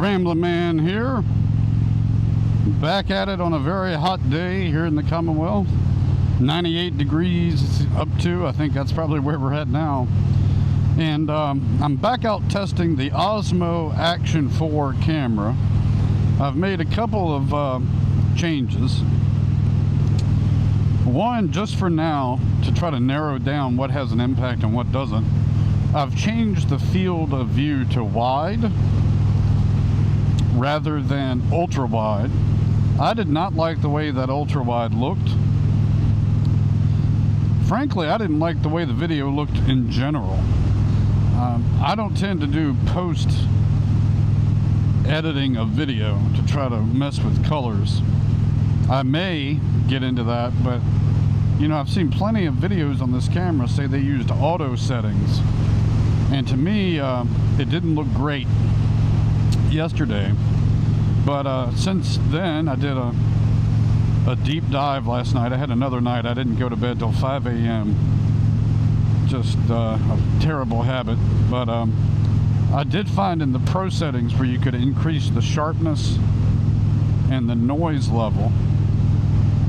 Rambling Man here, back at it on a very hot day here in the Commonwealth. 98 degrees up to, I think that's probably where we're at now. And I'm back out testing the Osmo Action 4 camera. I've made a couple of changes. One, just for now, to try to narrow down what has an impact and what doesn't. I've changed the field of view to wide rather than ultra wide. I did not like the way that ultra wide looked. Frankly, I didn't like the way the video looked in general. I don't tend to do post editing of video to try to mess with colors. I may get into that, but you know, I've seen plenty of videos on this camera say they used auto settings, and to me it didn't look great yesterday. But since then, I did a deep dive last night. I had another night. I didn't go to bed till 5 a.m. Just a terrible habit. But I did find in the pro settings where you could increase the sharpness and the noise level.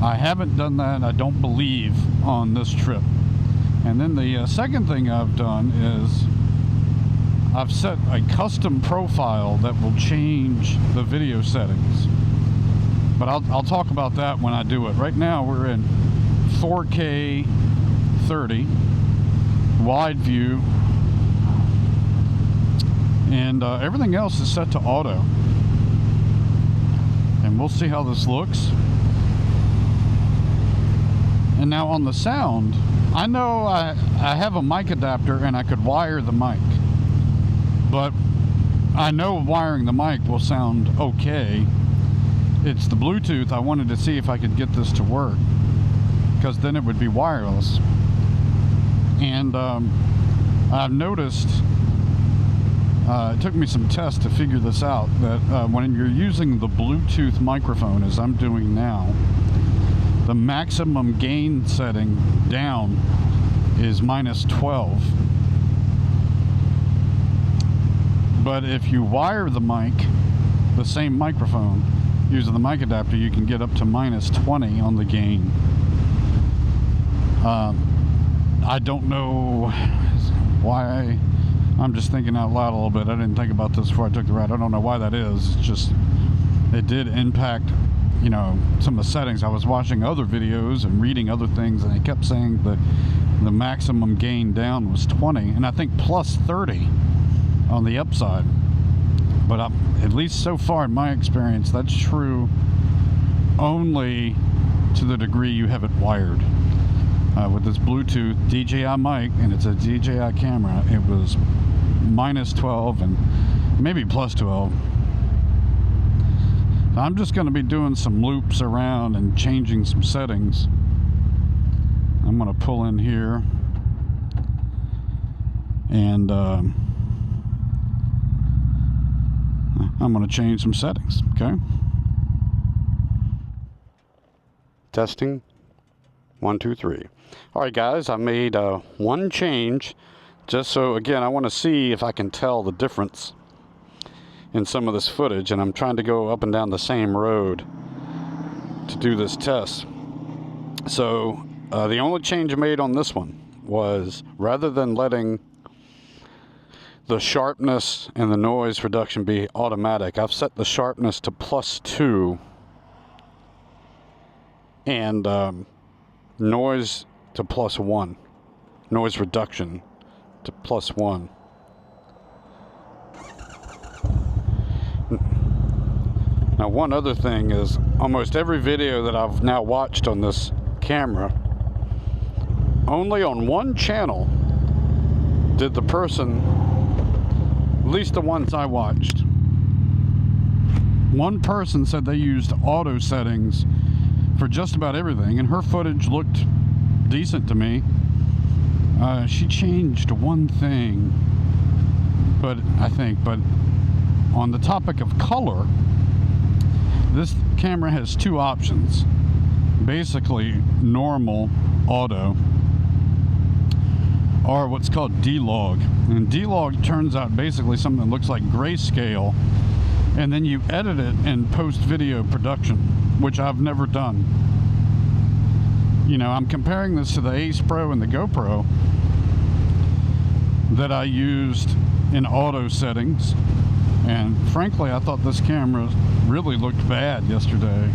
I haven't done that, I don't believe, on this trip. And then the second thing I've done is I've set a custom profile that will change the video settings. But I'll talk about that when I do it. Right now we're in 4K 30 wide view, and everything else is set to auto. And we'll see how this looks. And now on the sound, I know I have a mic adapter and I could wire the mic. But I know wiring the mic will sound okay. It's the Bluetooth. I wanted to see if I could get this to work, because then it would be wireless. And I've noticed, it took me some tests to figure this out, that when you're using the Bluetooth microphone, as I'm doing now, the maximum gain setting down is -12. But if you wire the mic, the same microphone, using the mic adapter, you can get up to -20 on the gain. I don't know why. I'm just thinking out loud a little bit. I didn't think about this before I took the ride. I don't know why that is. It's just, it did impact, you know, some of the settings. I was watching other videos and reading other things, and they kept saying the maximum gain down was 20, and I think plus 30 on the upside. But at least so far in my experience, that's true only to the degree you have it wired. With this Bluetooth DJI mic, and it's a DJI camera, it was -12 and maybe +12. I'm just going to be doing some loops around and changing some settings. I'm going to pull in here and I'm going to change some settings, okay? Testing. 1, 2, 3. All right, guys, I made one change just so, again, I want to see if I can tell the difference in some of this footage, and I'm trying to go up and down the same road to do this test. So the only change I made on this one was, rather than letting the sharpness and the noise reduction be automatic, I've set the sharpness to +2 and noise to +1, noise reduction to +1. Now, one other thing is, almost every video that I've now watched on this camera, only on one channel did the person, at least the ones I watched, one person said they used auto settings for just about everything, and her footage looked decent to me. She changed one thing, but on the topic of color, this camera has two options. Basically, normal, auto, or what's called D-Log. And D-Log turns out basically something that looks like grayscale and then you edit it in post-video production, which I've never done. You know, I'm comparing this to the Ace Pro and the GoPro that I used in auto settings, and frankly I thought this camera really looked bad yesterday.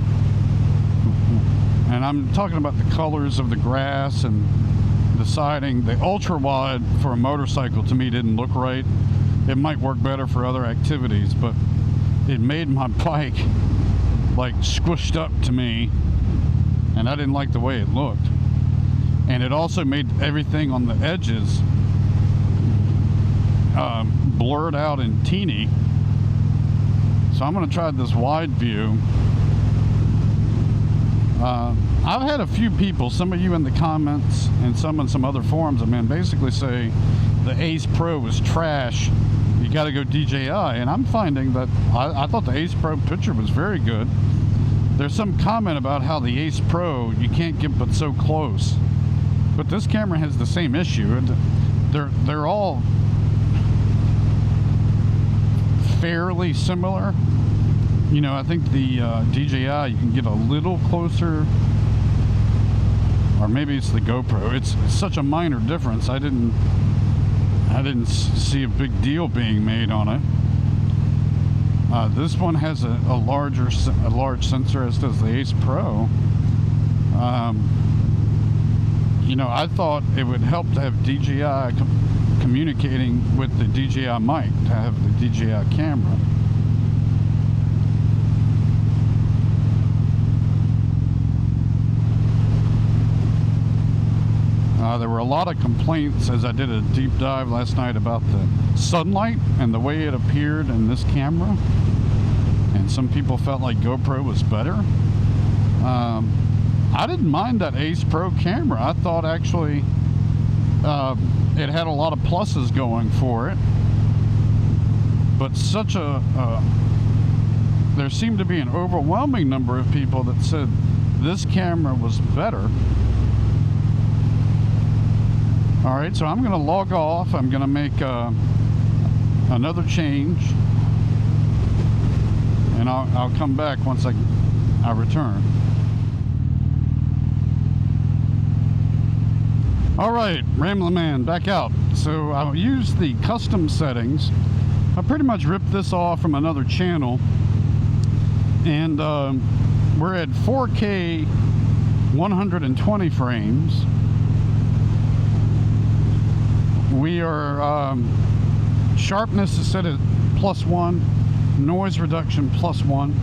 And I'm talking about the colors of the grass and the siding. The ultra wide for a motorcycle to me didn't look right. It might work better for other activities, but it made my bike like squished up to me, and I didn't like the way it looked. And it also made everything on the edges blurred out and teeny. So I'm going to try this wide view. I've had a few people, some of you in the comments and some in some other forums, basically say the Ace Pro is trash, you got to go DJI. And I'm finding that I thought the Ace Pro picture was very good. There's some comment about how the Ace Pro, you can't get but so close, but this camera has the same issue. They're all fairly similar. You know, I think the DJI, you can get a little closer, or maybe it's the GoPro. It's such a minor difference. I didn't see a big deal being made on it. This one has a large sensor, as does the Ace Pro. You know, I thought it would help to have DJI communicating with the DJI mic, to have the DJI camera. There were a lot of complaints as I did a deep dive last night about the sunlight and the way it appeared in this camera, and some people felt like GoPro was better. I didn't mind that Ace Pro camera. I thought actually it had a lot of pluses going for it, but there seemed to be an overwhelming number of people that said this camera was better. Alright, so I'm going to log off. I'm going to make another change, and I'll come back once I return. Alright, Ramblin' Man, back out. So I'll use the custom settings. I pretty much ripped this off from another channel, and we're at 4K 120 frames. We are, sharpness is set at +1, noise reduction +1.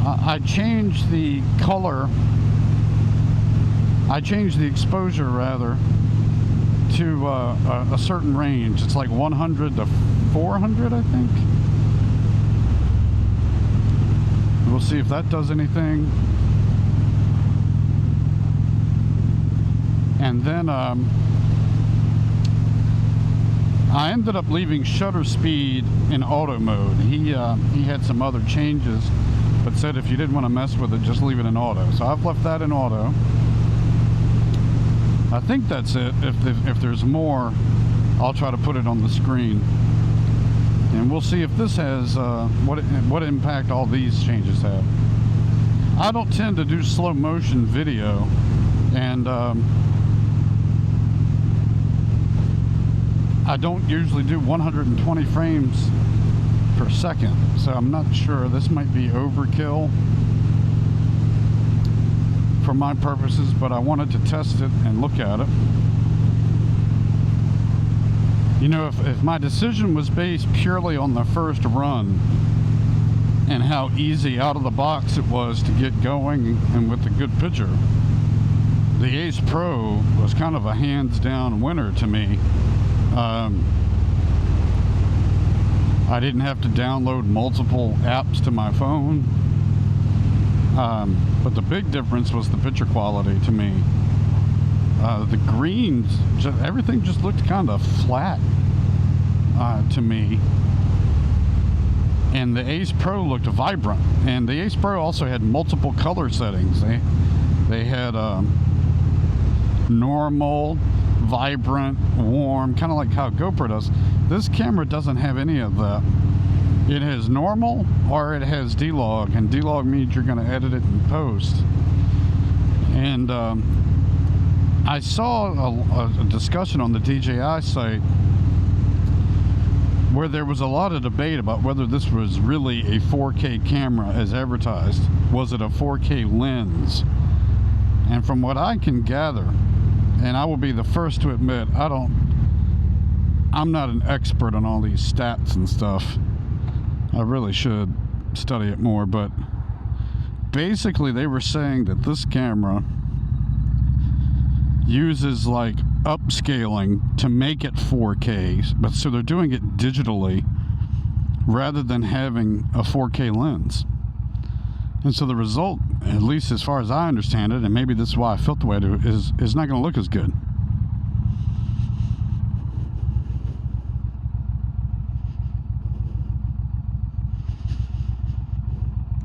I changed the color, I changed the exposure rather, to a certain range. It's like 100 to 400, I think. We'll see if that does anything. And then I ended up leaving shutter speed in auto mode. He had some other changes, but said if you didn't want to mess with it, just leave it in auto. So I've left that in auto. I think that's it. If there's more, I'll try to put it on the screen, and we'll see if this has what impact all these changes have. I don't tend to do slow motion video, and I don't usually do 120 frames per second, so I'm not sure. This might be overkill for my purposes, but I wanted to test it and look at it. You know, if my decision was based purely on the first run and how easy out of the box it was to get going and with a good picture, the Ace Pro was kind of a hands down winner to me. I didn't have to download multiple apps to my phone, but the big difference was the picture quality to me. The greens, everything just looked kind of flat to me, and the Ace Pro looked vibrant. And the Ace Pro also had multiple color settings. They had normal, vibrant, warm, kind of like how GoPro does. This camera doesn't have any of that. It has normal or it has D-Log, and D-Log means you're going to edit it in post. And I saw a discussion on the DJI site where there was a lot of debate about whether this was really a 4K camera as advertised. Was it a 4K lens? And from what I can gather, and I will be the first to admit, I'm not an expert on all these stats and stuff. I really should study it more, but basically they were saying that this camera uses like upscaling to make it 4K, but so they're doing it digitally rather than having a 4K lens. And so the result, at least as far as I understand it, and maybe this is why I felt the way I do, is not going to look as good.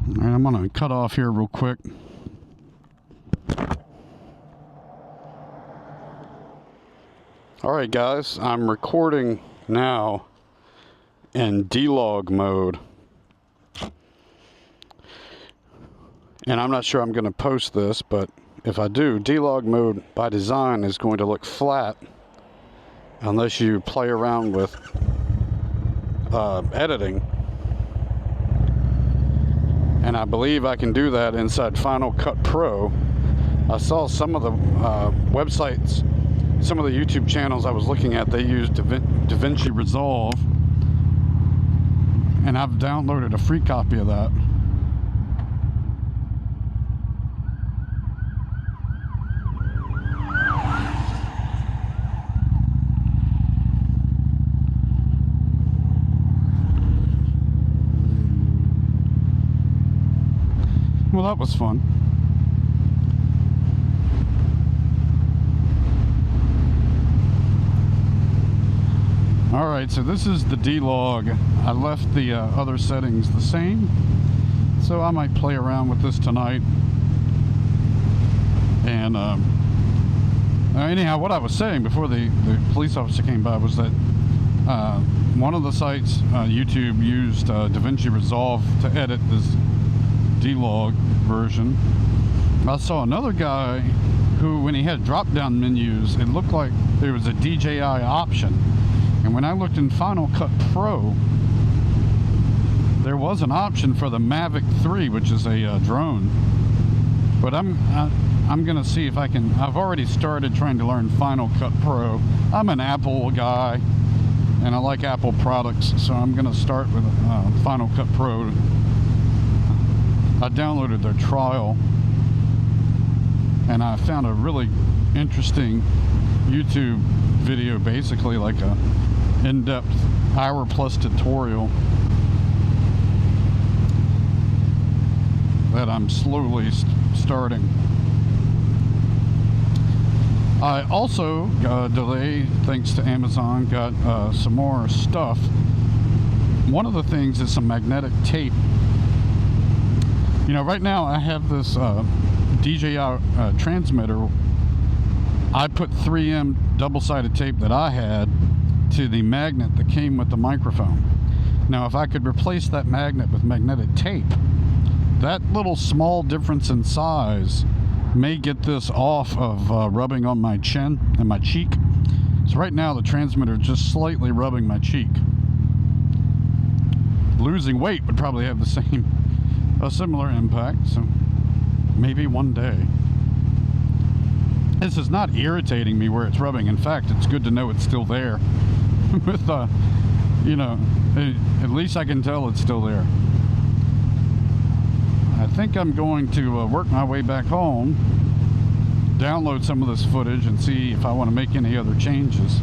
All right, I'm going to cut off here real quick. All right, guys, I'm recording now in D-Log mode. And I'm not sure I'm going to post this, but if I do, D-Log mode by design is going to look flat unless you play around with editing. And I believe I can do that inside Final Cut Pro. I saw some of the websites, some of the YouTube channels I was looking at, they use DaVinci Resolve, and I've downloaded a free copy of that. Well, that was fun. Alright, so this is the D-Log. I left the other settings the same, so I might play around with this tonight. And anyhow, what I was saying before the police officer came by was that one of the sites, YouTube, used DaVinci Resolve to edit this D-Log version. I saw another guy who, when he had drop-down menus, it looked like there was a DJI option. And when I looked in Final Cut Pro, there was an option for the Mavic 3, which is a drone. But I'm gonna see if I can. I've already started trying to learn Final Cut Pro. I'm an Apple guy, and I like Apple products, so I'm gonna start with Final Cut Pro. I downloaded their trial, and I found a really interesting YouTube video, basically like a in-depth hour-plus tutorial that I'm slowly starting. I also today, thanks to Amazon, got some more stuff. One of the things is some magnetic tape. You know, right now I have this DJI transmitter. I put 3M double-sided tape that I had to the magnet that came with the microphone. Now, if I could replace that magnet with magnetic tape, that little small difference in size may get this off of rubbing on my chin and my cheek. So right now the transmitter is just slightly rubbing my cheek. Losing weight would probably have a similar impact, so maybe one day. This is not irritating me where it's rubbing. In fact, it's good to know it's still there. With you know, at least I can tell it's still there. I think I'm going to work my way back home, download some of this footage, and see if I want to make any other changes.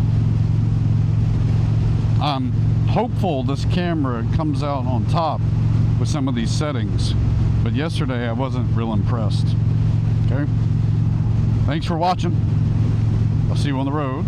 I'm hopeful this camera comes out on top with some of these settings, but yesterday I wasn't real impressed. Okay, thanks for watching. I'll see you on the road.